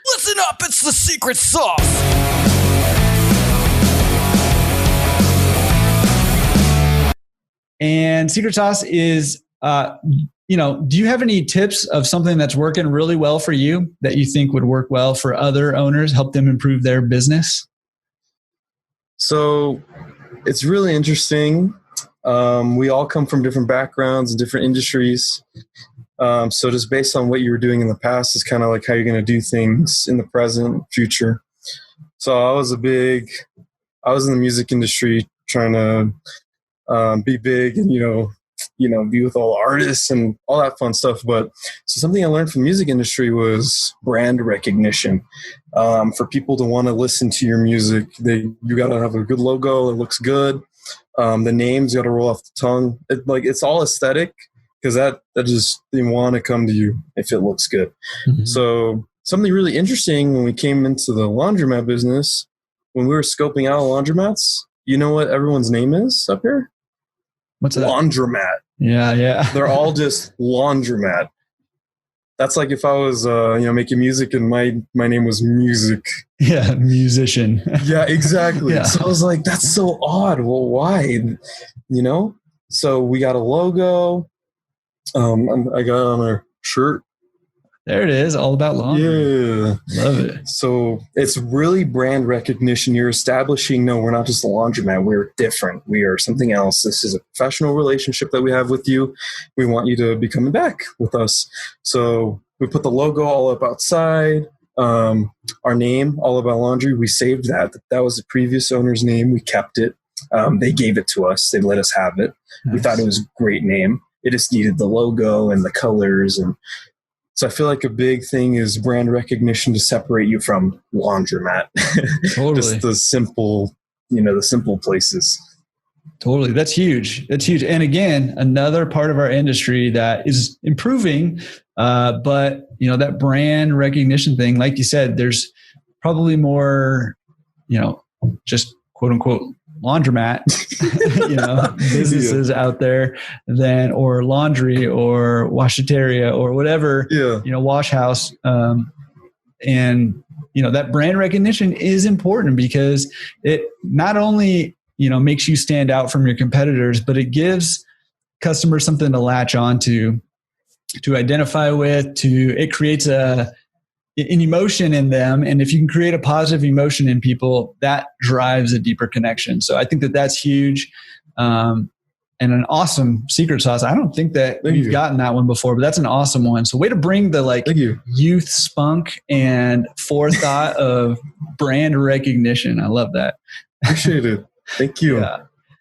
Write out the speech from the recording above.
Listen up, it's the secret sauce. And secret sauce is, do you have any tips of something that's working really well for you that you think would work well for other owners, help them improve their business? So it's really interesting. We all come from different backgrounds and different industries. So just based on what you were doing in the past is kind of like how you're going to do things in the present, future. So I was in the music industry trying to be big and, be with all the artists and all that fun stuff. But so something I learned from the music industry was brand recognition. For people to want to listen to your music, you got to have a good logo. It looks good. The names got to roll off the tongue. It's all aesthetic because that just they want to come to you if it looks good. Mm-hmm. So something really interesting when we came into the laundromat business, when we were scoping out laundromats, you know what everyone's name is up here? What's that? Laundromat. Yeah. They're all just laundromat. That's like if I was, making music and my name was Music. Yeah, musician. Yeah, exactly. Yeah. So I was like, that's so odd. Well, why? So we got a logo. I got on our shirt. There it is, all about laundry. Yeah. Love it. So it's really brand recognition. You're establishing, no, we're not just a laundromat. We're different. We are something else. This is a professional relationship that we have with you. We want you to be coming back with us. So we put the logo all up outside. Our name, All About Laundry, we saved that. That was the previous owner's name. We kept it. They gave it to us. They let us have it. Nice. We thought it was a great name. It just needed the logo and the colors. And so I feel like a big thing is brand recognition to separate you from laundromat. Totally. Just the simple places. Totally. That's huge. And again, another part of our industry that is improving. But that brand recognition thing, like you said, there's probably more, just quote unquote laundromat, businesses out there or laundry or washateria or whatever, wash house. And that brand recognition is important because it not only, makes you stand out from your competitors, but it gives customers something to latch on to identify with, it creates an emotion in them. And if you can create a positive emotion in people, that drives a deeper connection. So I think that's huge. And an awesome secret sauce. I don't think that we've gotten that one before, but that's an awesome one. So way to bring the youth spunk and forethought of brand recognition. I love that. Appreciate it. Thank you. Yeah.